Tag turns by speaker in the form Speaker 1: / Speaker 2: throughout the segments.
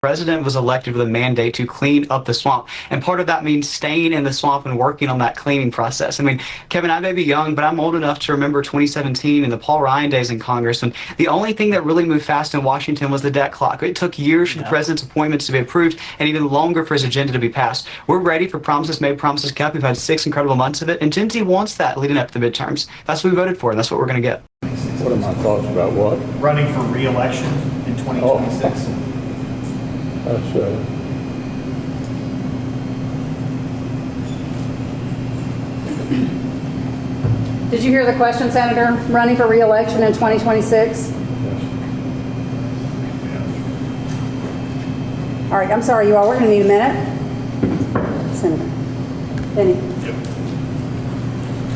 Speaker 1: president was elected with a mandate to clean up the swamp. And part of that means staying in the swamp and working on that cleaning process. I mean, Kevin, I may be young, but I'm old enough to remember 2017 and the Paul Ryan days in Congress. And the only thing that really moved fast in Washington was the debt clock. It took years for the president's appointments to be approved and even longer for his agenda to be passed. We're ready for promises made, promises kept. We've had 6 incredible months of it. And Gen Z wants that leading up to the midterms. That's what we voted for, and that's what we're going to get.
Speaker 2: What are my thoughts about what?
Speaker 3: Running for re-election in 2026.
Speaker 2: That's
Speaker 4: Did you hear the question, Senator? Running for re-election in 2026?
Speaker 2: yes.
Speaker 4: All right, I'm sorry, you all. We're going to need a minute. Senator Penny.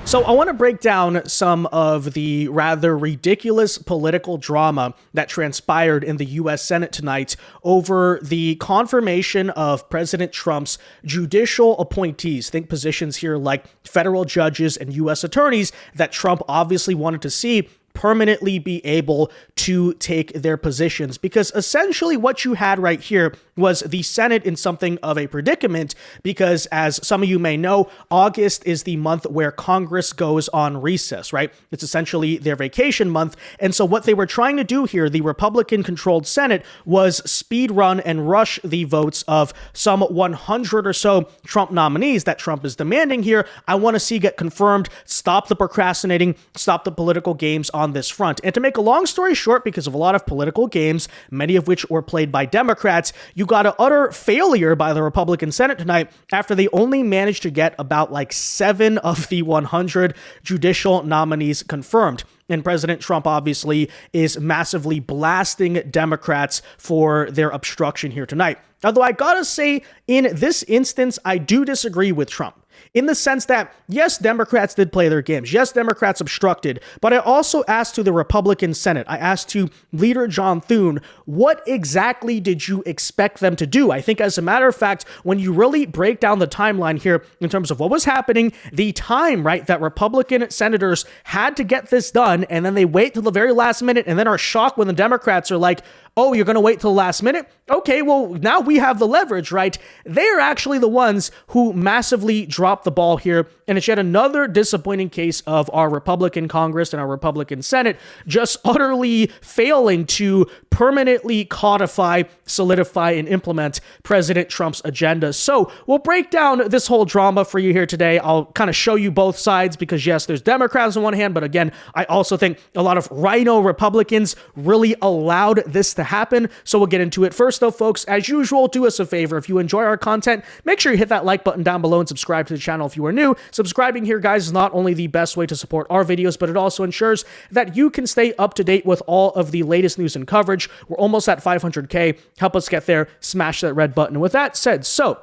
Speaker 5: So I want to break down some of the rather ridiculous political drama that transpired in the U.S. Senate tonight over the confirmation of President Trump's judicial appointees. Think positions here like federal judges and U.S. attorneys that Trump obviously wanted to see permanently be able to take their positions, because essentially what you had right here was the Senate in something of a predicament, because as some of you may know, August is the month where Congress goes on recess, right? It's essentially their vacation month. And so what they were trying to do here, the Republican-controlled Senate, was speed run and rush the votes of some 100 or so Trump nominees that Trump is demanding here. I want to see get confirmed, stop the procrastinating, stop the political games on this front. And to make a long story short, because of a lot of political games, many of which were played by Democrats, you got an utter failure by the Republican Senate tonight after they only managed to get about like 7 of the 100 judicial nominees confirmed. And President Trump obviously is massively blasting Democrats for their obstruction here tonight. Although I gotta say, in this instance, I do disagree with Trump. In the sense that, yes, Democrats did play their games. Yes, Democrats obstructed. But I also asked to the Republican Senate, I asked to Leader John Thune, what exactly did you expect them to do? I think, as a matter of fact, when you really break down the timeline here in terms of what was happening, the time, right, that Republican senators had to get this done, and then they wait till the very last minute and then are shocked when the Democrats are like, oh, you're going to wait till the last minute? Okay, well, now we have the leverage, right? They're actually the ones who massively dropped the ball here, and it's yet another disappointing case of our Republican Congress and our Republican Senate just utterly failing to permanently codify, solidify, and implement President Trump's agenda. So we'll break down this whole drama for you here today. I'll kind of show you both sides because, yes, there's Democrats on one hand, but again, I also think a lot of RINO Republicans really allowed this to happen. So we'll get into it. First though, folks, as usual, do us a favor. If you enjoy our content, make sure you hit that like button down below and subscribe to the channel if you are new. Subscribing here, guys, is not only the best way to support our videos, but it also ensures that you can stay up to date with all of the latest news and coverage. We're almost at 500K. Help us get there. Smash that red button. And with that said, so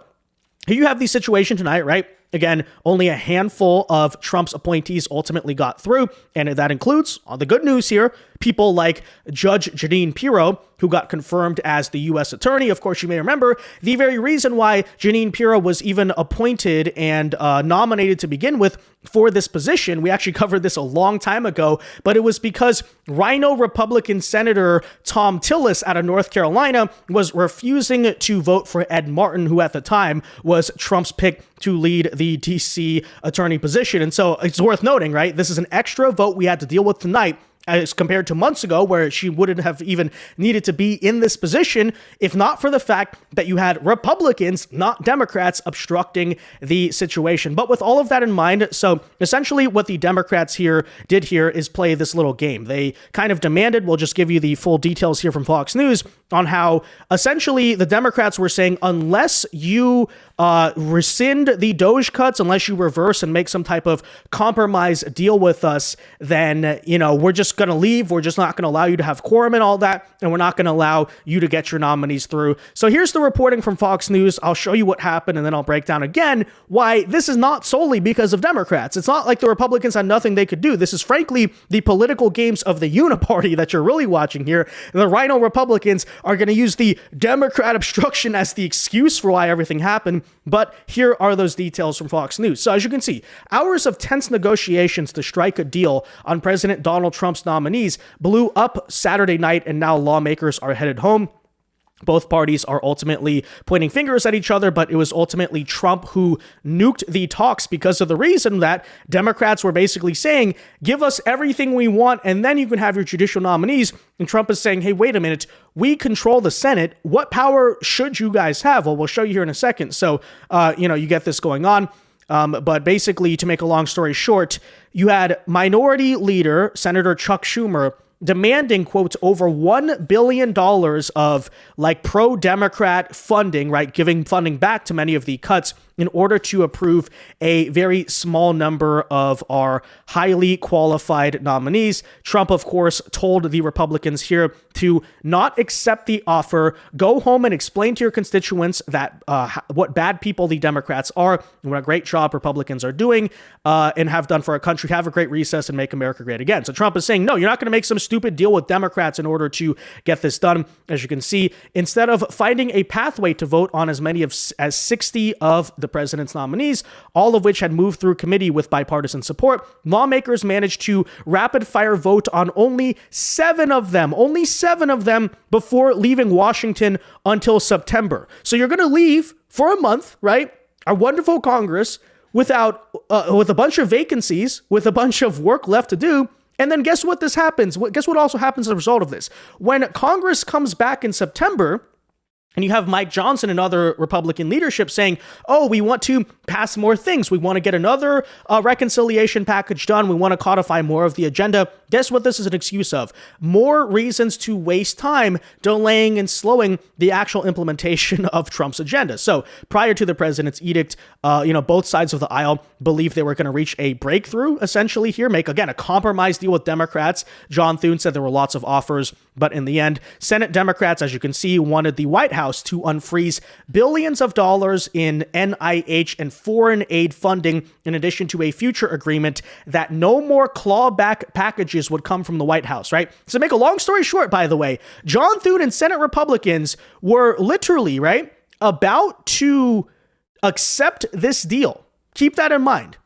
Speaker 5: here you have the situation tonight, right? Again, only a handful of Trump's appointees ultimately got through, and that includes, on the good news here, people like Judge Jeanine Pirro, who got confirmed as the U.S. attorney. Of course, you may remember the very reason why Jeanine Pirro was even appointed and nominated to begin with for this position. We actually covered this a long time ago, but it was because RINO Republican Senator Tom Tillis out of North Carolina was refusing to vote for Ed Martin, who at the time was Trump's pick to lead the DC attorney position. And so it's worth noting, right? This is an extra vote we had to deal with tonight as compared to months ago where she wouldn't have even needed to be in this position if not for the fact that you had Republicans, not Democrats, obstructing the situation. But with all of that in mind, so essentially what the Democrats here did here is play this little game. They kind of demanded, we'll just give you the full details here from Fox News, on how essentially the Democrats were saying, unless you rescind the DOGE cuts, unless you reverse and make some type of compromise deal with us, then, you know, we're just going to leave. We're just not going to allow you to have quorum and all that. And we're not going to allow you to get your nominees through. So here's the reporting from Fox News. I'll show you what happened, and then I'll break down again why this is not solely because of Democrats. It's not like the Republicans had nothing they could do. This is frankly the political games of the Uniparty that you're really watching here. The RINO Republicans are going to use the Democrat obstruction as the excuse for why everything happened. But here are those details from Fox News. So as you can see, hours of tense negotiations to strike a deal on President Donald Trump's nominees blew up Saturday night, and now lawmakers are headed home. Both parties are ultimately pointing fingers at each other, but it was ultimately Trump who nuked the talks because of the reason that Democrats were basically saying, give us everything we want, and then you can have your judicial nominees. And Trump is saying, hey, wait a minute, we control the Senate. What power should you guys have? Well, we'll show you here in a second. So, you get this going on. But basically, to make a long story short, you had Minority Leader Senator Chuck Schumer demanding, quote, over $1 billion of pro-Democrat funding, right? Giving funding back to many of the cuts in order to approve a very small number of our highly qualified nominees. Trump, of course, told the Republicans here to not accept the offer, go home and explain to your constituents that what bad people the Democrats are, and what a great job Republicans are doing and have done for our country. Have a great recess and make America great again. So Trump is saying, no, you're not going to make some stupid deal with Democrats in order to get this done. As you can see, instead of finding a pathway to vote on as many as 60 of the president's nominees, all of which had moved through committee with bipartisan support, lawmakers managed to rapid fire vote on only 7 of them before leaving Washington until September. So you're going to leave for a month, right? Our wonderful Congress with a bunch of vacancies, with a bunch of work left to do. And then guess what this happens? Guess what also happens as a result of this? When Congress comes back in September, and you have Mike Johnson and other Republican leadership saying, oh, we want to pass more things. We want to get another reconciliation package done. We want to codify more of the agenda. Guess what this is an excuse of? More reasons to waste time delaying and slowing the actual implementation of Trump's agenda. So prior to the president's edict, both sides of the aisle believed they were going to reach a breakthrough, essentially here, make, again, a compromise deal with Democrats. John Thune said there were lots of offers, but in the end, Senate Democrats, as you can see, wanted the White House to unfreeze billions of dollars in NIH and foreign aid funding, in addition to a future agreement that no more clawback packages would come from the White House, right? So to make a long story short, by the way, John Thune and Senate Republicans were literally, right, about to accept this deal. Keep that in mind.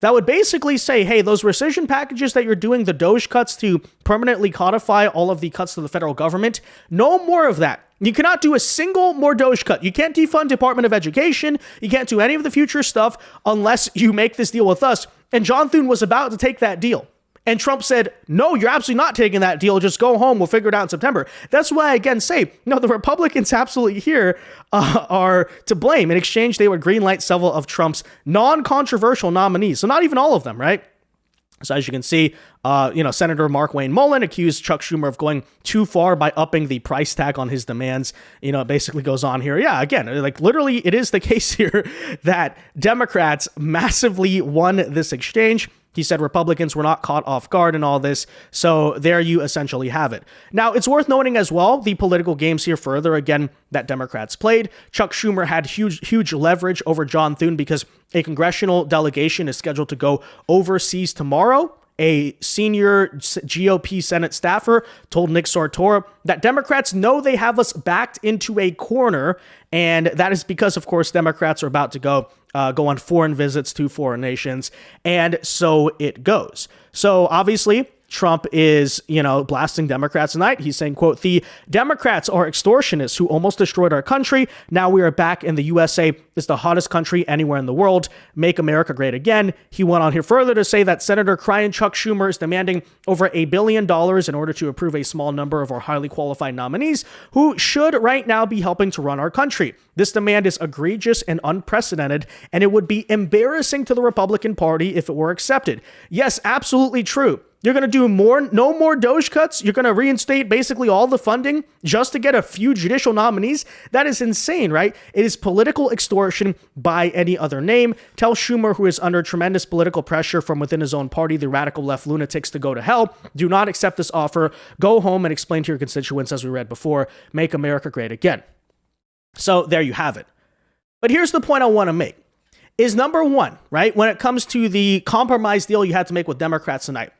Speaker 5: That would basically say, hey, those rescission packages that you're doing, the DOGE cuts to permanently codify all of the cuts to the federal government, no more of that. You cannot do a single more DOGE cut. You can't defund Department of Education. You can't do any of the future stuff unless you make this deal with us. And John Thune was about to take that deal. And Trump said, no, you're absolutely not taking that deal. Just go home. We'll figure it out in September. That's why I again say, no, the Republicans absolutely here are to blame. In exchange, they would greenlight several of Trump's non-controversial nominees. So not even all of them, right? So as you can see, Senator Mark Wayne Mullen accused Chuck Schumer of going too far by upping the price tag on his demands. It basically goes on here. Yeah, again, literally it is the case here that Democrats massively won this exchange. He said Republicans were not caught off guard in all this. So there you essentially have it. Now, it's worth noting as well, the political games here further, again, that Democrats played. Chuck Schumer had huge leverage over John Thune because a congressional delegation is scheduled to go overseas tomorrow. A senior GOP Senate staffer told Nick Sartor that Democrats know they have us backed into a corner, and that is because, of course, Democrats are about to go on foreign visits to foreign nations, and so it goes. So obviously, Trump is, blasting Democrats tonight. He's saying, quote, the Democrats are extortionists who almost destroyed our country. Now we are back and the USA is the hottest country anywhere in the world. Make America great again. He went on here further to say that Senator Crying Chuck Schumer is demanding over $1 billion in order to approve a small number of our highly qualified nominees who should right now be helping to run our country. This demand is egregious and unprecedented, and it would be embarrassing to the Republican Party if it were accepted. Yes, absolutely true. You're going to do no more DOGE cuts. You're going to reinstate basically all the funding just to get a few judicial nominees. That is insane, right? It is political extortion by any other name. Tell Schumer, who is under tremendous political pressure from within his own party, the radical left lunatics, to go to hell. Do not accept this offer. Go home and explain to your constituents, as we read before, make America great again. So there you have it. But here's the point I want to make. Is number one, right? When it comes to the compromise deal you had to make with Democrats tonight,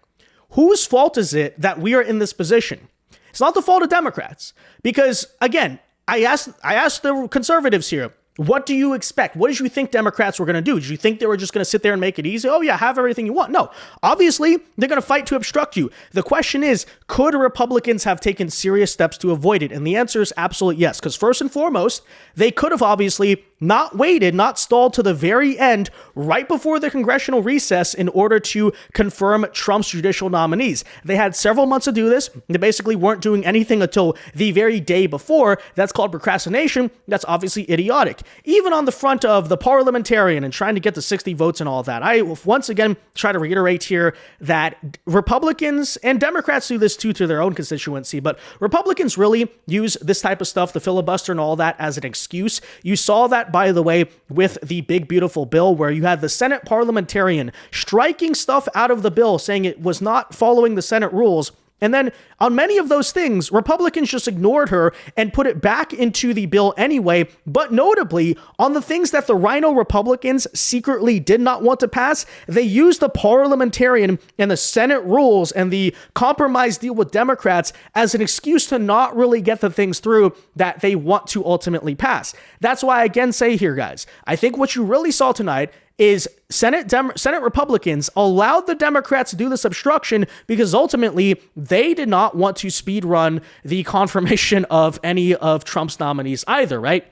Speaker 5: whose fault is it that we are in this position? It's not the fault of Democrats. Because, again, I asked the conservatives here, What do you expect? What did you think Democrats were going to do? Did you think they were just going to sit there and make it easy? Oh, yeah, have everything you want. No, obviously, they're going to fight to obstruct you. The question is, could Republicans have taken serious steps to avoid it? And the answer is absolutely yes, because first and foremost, they could have obviously not waited, not stalled to the very end, right before the congressional recess in order to confirm Trump's judicial nominees. They had several months to do this. They basically weren't doing anything until the very day before. That's called procrastination. That's obviously idiotic. Even on the front of the parliamentarian and trying to get the 60 votes and all that, I will once again try to reiterate here that Republicans and Democrats do this too to their own constituency, but Republicans really use this type of stuff, the filibuster and all that, as an excuse. You saw that, by the way, with the big beautiful bill where you had the Senate parliamentarian striking stuff out of the bill saying it was not following the Senate rules. And then on many of those things, Republicans just ignored her and put it back into the bill anyway. But notably, on the things that the RINO Republicans secretly did not want to pass, they used the parliamentarian and the Senate rules and the compromise deal with Democrats as an excuse to not really get the things through that they want to ultimately pass. That's why I again say here, guys, I think what you really saw tonight is Senate Republicans allowed the Democrats to do this obstruction because ultimately they did not want to speed run the confirmation of any of Trump's nominees either, right?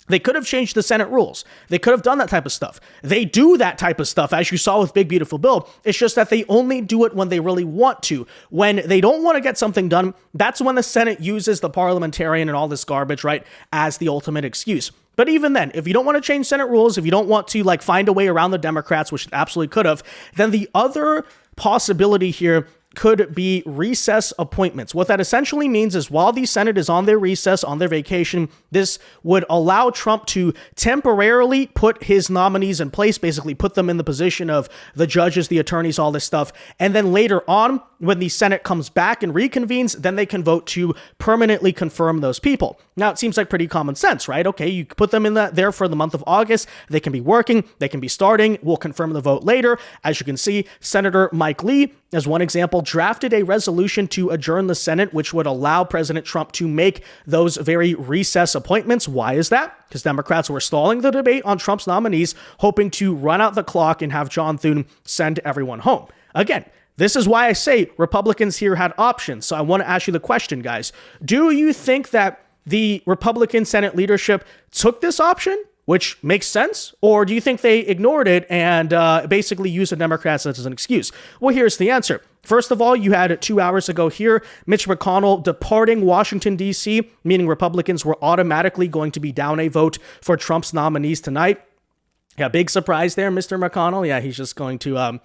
Speaker 5: They could have changed the Senate rules. They could have done that type of stuff. They do that type of stuff, as you saw with Big Beautiful Bill. It's just that they only do it when they really want to. When they don't want to get something done, that's when the Senate uses the parliamentarian and all this garbage, right, as the ultimate excuse. But even then, if you don't want to change Senate rules, if you don't want to find a way around the Democrats, which it absolutely could have, then the other possibility here could be recess appointments. What that essentially means is while the Senate is on their recess, on their vacation, this would allow Trump to temporarily put his nominees in place, basically put them in the position of the judges, the attorneys, all this stuff. And then later on, when the Senate comes back and reconvenes, then they can vote to permanently confirm those people. Now, it seems like pretty common sense, right? Okay, you put them in there for the month of August. They can be working. They can be starting. We'll confirm the vote later. As you can see, Senator Mike Lee, as one example, drafted a resolution to adjourn the Senate, which would allow President Trump to make those very recess appointments. Why is that? Because Democrats were stalling the debate on Trump's nominees, hoping to run out the clock and have John Thune send everyone home. Again, this is why I say Republicans here had options. So I want to ask you the question, guys. Do you think that the Republican Senate leadership took this option, which makes sense? Or do you think they ignored it and basically used the Democrats as an excuse? Well, here's the answer. First of all, you had 2 hours ago here, Mitch McConnell departing Washington, D.C., meaning Republicans were automatically going to be down a vote for Trump's nominees tonight. Yeah, big surprise there, Mr. McConnell. Yeah, he's just going to,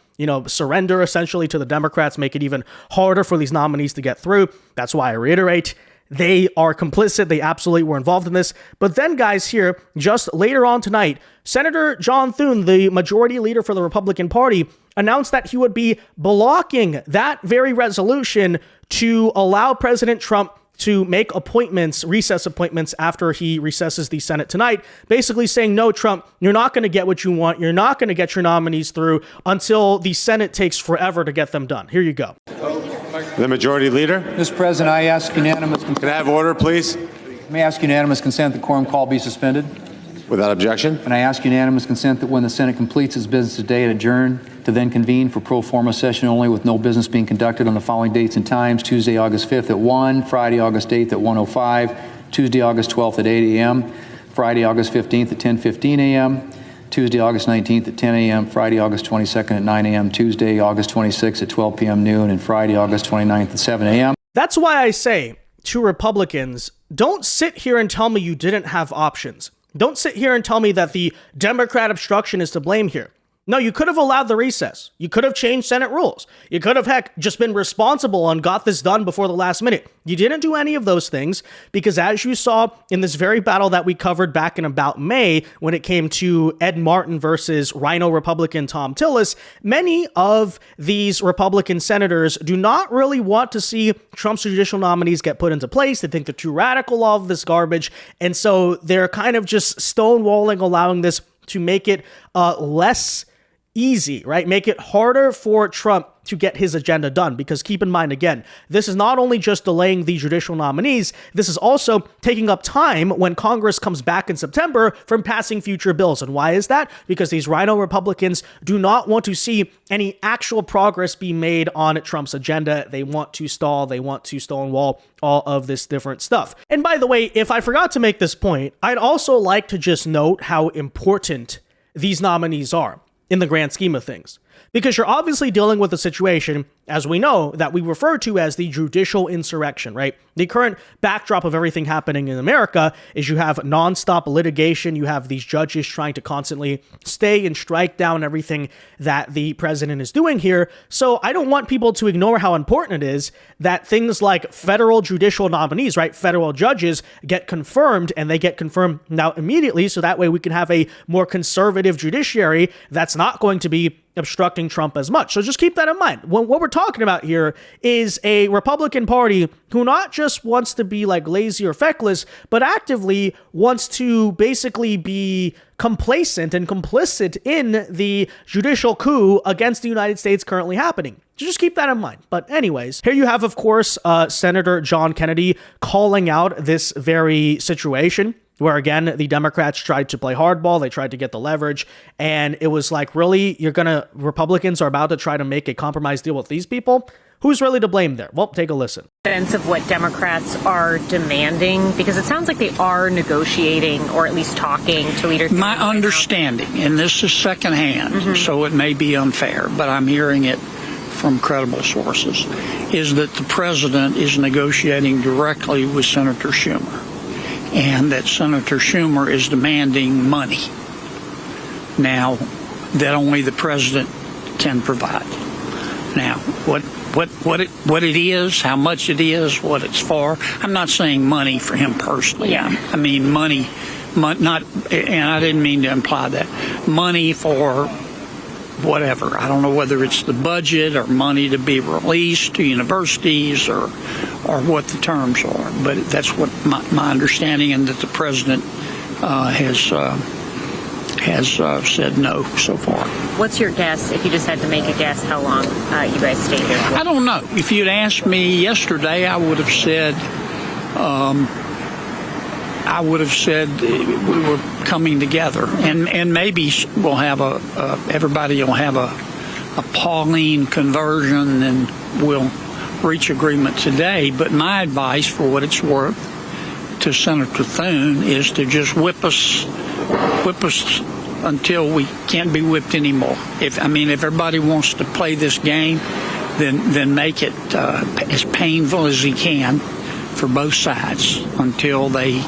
Speaker 5: surrender essentially to the Democrats, make it even harder for these nominees to get through. That's why I reiterate, they are complicit. They absolutely were involved in this. But then, guys, here, just later on tonight, Senator John Thune, the majority leader for the Republican Party, announced that he would be blocking that very resolution to allow President Trump to make appointments, recess appointments, after he recesses the Senate tonight, basically saying, no, Trump, you're not going to get what you want. You're not going to get your nominees through until the Senate takes forever to get them done. Here you go.
Speaker 6: The majority leader.
Speaker 7: Mr. President, I ask unanimous consent.
Speaker 6: Can I have order, please?
Speaker 7: May I ask unanimous consent that quorum call be suspended?
Speaker 6: Without objection.
Speaker 7: And I ask unanimous consent that when the Senate completes its business today and adjourn to then convene for pro forma session only with no business being conducted on the following dates and times: Tuesday, August 5th at 1, Friday, August 8th at 1:05, Tuesday, August 12th at 8 a.m., Friday, August 15th at 10:15 a.m., Tuesday, August 19th at 10 a.m., Friday, August 22nd at 9 a.m., Tuesday, August 26th at 12 p.m. noon, and Friday, August 29th at 7 a.m.
Speaker 5: That's why I say to Republicans, don't sit here and tell me you didn't have options. Don't sit here and tell me that the Democrat obstruction is to blame here. No, you could have allowed the recess. You could have changed Senate rules. You could have, just been responsible and got this done before the last minute. You didn't do any of those things because, as you saw in this very battle that we covered back in about May, when it came to Ed Martin versus RINO Republican Tom Tillis, many of these Republican senators do not really want to see Trump's judicial nominees get put into place. They think they're too radical, all of this garbage. And so they're kind of just stonewalling, allowing this to make it less easy, right? Make it harder for Trump to get his agenda done. Because keep in mind, again, this is not only just delaying the judicial nominees, this is also taking up time when Congress comes back in September from passing future bills. And why is that? Because these RINO Republicans do not want to see any actual progress be made on Trump's agenda. They want to stall, they want to stonewall all of this different stuff. And by the way, if I forgot to make this point, I'd also like to just note how important these nominees are in the grand scheme of things. Because you're obviously dealing with a situation, as we know, that we refer to as the judicial insurrection, right? The current backdrop of everything happening in America is you have nonstop litigation, you have these judges trying to constantly stay and strike down everything that the president is doing here. So I don't want people to ignore how important it is that things like federal judicial nominees, right? Federal judges get confirmed, and they get confirmed now immediately, so that way we can have a more conservative judiciary that's not going to be obstructing Trump as much. So just keep that in mind. What we're talking about here is a Republican Party who not just wants to be like lazy or feckless, but actively wants to basically be complacent and complicit in the judicial coup against the United States currently happening. So just keep that in mind. But anyways, here you have, of course, Senator John Kennedy calling out this very situation, where again, the Democrats tried to play hardball, they tried to get the leverage, and it was like, really, Republicans are about to try to make a compromise deal with these people? Who's really to blame there? Well, take a listen.
Speaker 8: Sense of what Democrats are demanding, because it sounds like they are negotiating or at least talking to leaders.
Speaker 9: My understanding, and this is secondhand, so it may be unfair, but I'm hearing it from credible sources, is that the president is negotiating directly with Senator Schumer, and that Senator Schumer is demanding money now that only the president can provide. Now, what it is, how much it is, what it's for. I'm not saying money for him personally.
Speaker 8: Yeah.
Speaker 9: I mean money, not, and I didn't mean to imply that. Money for whatever. I don't know whether it's the budget or money to be released to universities or what the terms are, but that's what my understanding, and that the president has said no so far.
Speaker 8: What's your guess, if you just had to make a guess, how long you guys stayed there for?
Speaker 9: I don't know. If you'd asked me yesterday, I would have said we were coming together, and maybe we'll have everybody will have a Pauline conversion, and we'll reach agreement today. But my advice, for what it's worth, to Senator Thune is to just whip us until we can't be whipped anymore. If everybody wants to play this game, then make it as painful as he can for both sides until they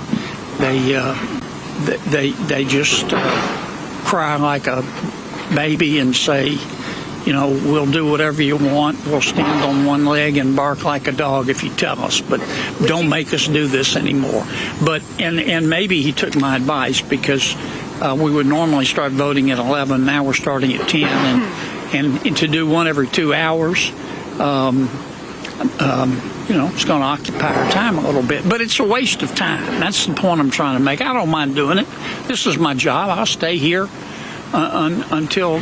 Speaker 9: just cry like a baby and say, we'll do whatever you want. We'll stand on one leg and bark like a dog if you tell us, but don't make us do this anymore. But and maybe he took my advice, because we would normally start voting at 11. Now we're starting at 10, and to do one every 2 hours, it's going to occupy our time a little bit, but it's a waste of time. That's the point I'm trying to make. I don't mind doing it. This is my job. I'll stay here until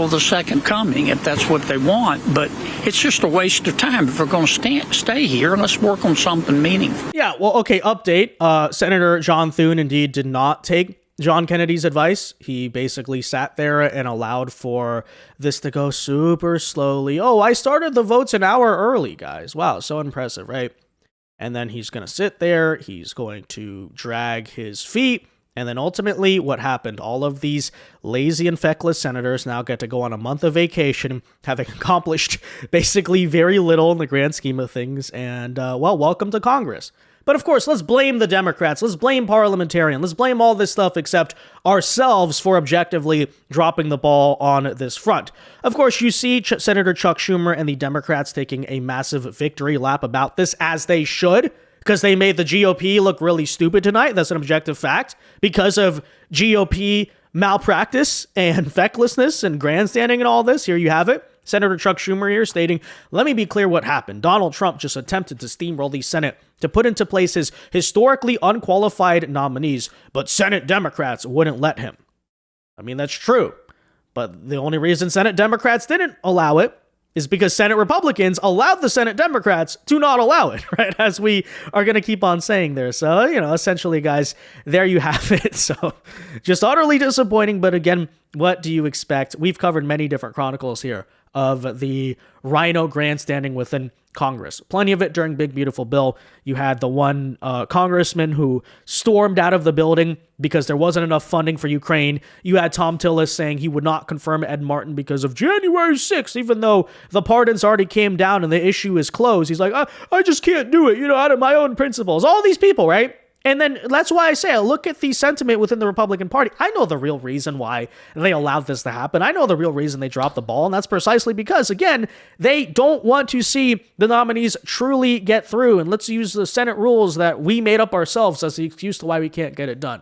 Speaker 9: the second coming, if that's what they want. But it's just a waste of time. If we're going to stay here, let's work on something meaningful.
Speaker 5: Yeah, well, okay, update. Senator John Thune indeed did not take John Kennedy's advice. He basically sat there and allowed for this to go super slowly. Oh, I started the votes an hour early, guys. Wow, so impressive, right? And then he's going to sit there. He's going to drag his feet. And then ultimately, what happened? All of these lazy and feckless senators now get to go on a month of vacation, having accomplished basically very little in the grand scheme of things. And, welcome to Congress. But of course, let's blame the Democrats. Let's blame parliamentarian. Let's blame all this stuff except ourselves for objectively dropping the ball on this front. Of course, you see Senator Chuck Schumer and the Democrats taking a massive victory lap about this, as they should, because they made the GOP look really stupid tonight. That's an objective fact. Because of GOP malpractice and fecklessness and grandstanding and all this, here you have it. Senator Chuck Schumer here stating, let me be clear what happened. Donald Trump just attempted to steamroll the Senate to put into place his historically unqualified nominees, but Senate Democrats wouldn't let him. I mean, that's true. But the only reason Senate Democrats didn't allow it is because Senate Republicans allowed the Senate Democrats to not allow it, right? As we are going to keep on saying there. So, essentially, guys, there you have it. So just utterly disappointing. But again, what do you expect? We've covered many different chronicles here of the RINO grandstanding within Congress. Plenty of it during Big Beautiful Bill. You had the one congressman who stormed out of the building because there wasn't enough funding for Ukraine. You had Tom Tillis saying he would not confirm Ed Martin because of January 6th, even though the pardons already came down and the issue is closed. He's like, I just can't do it, out of my own principles. All these people, right? And then that's why I say, I look at the sentiment within the Republican Party. I know the real reason why they allowed this to happen. I know the real reason they dropped the ball, and that's precisely because, again, they don't want to see the nominees truly get through. And let's use the Senate rules that we made up ourselves as the excuse to why we can't get it done.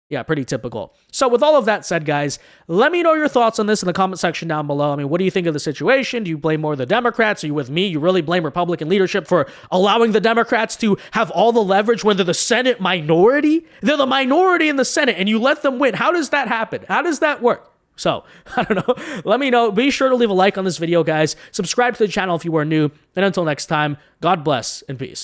Speaker 5: Yeah, pretty typical. So with all of that said, guys, let me know your thoughts on this in the comment section down below. I mean, what do you think of the situation? Do you blame more of the Democrats? Are you with me? You really blame Republican leadership for allowing the Democrats to have all the leverage when they're the Senate minority? They're the minority in the Senate, and you let them win. How does that happen? How does that work? So, I don't know. Let me know. Be sure to leave a like on this video, guys. Subscribe to the channel if you are new. And until next time, God bless and peace.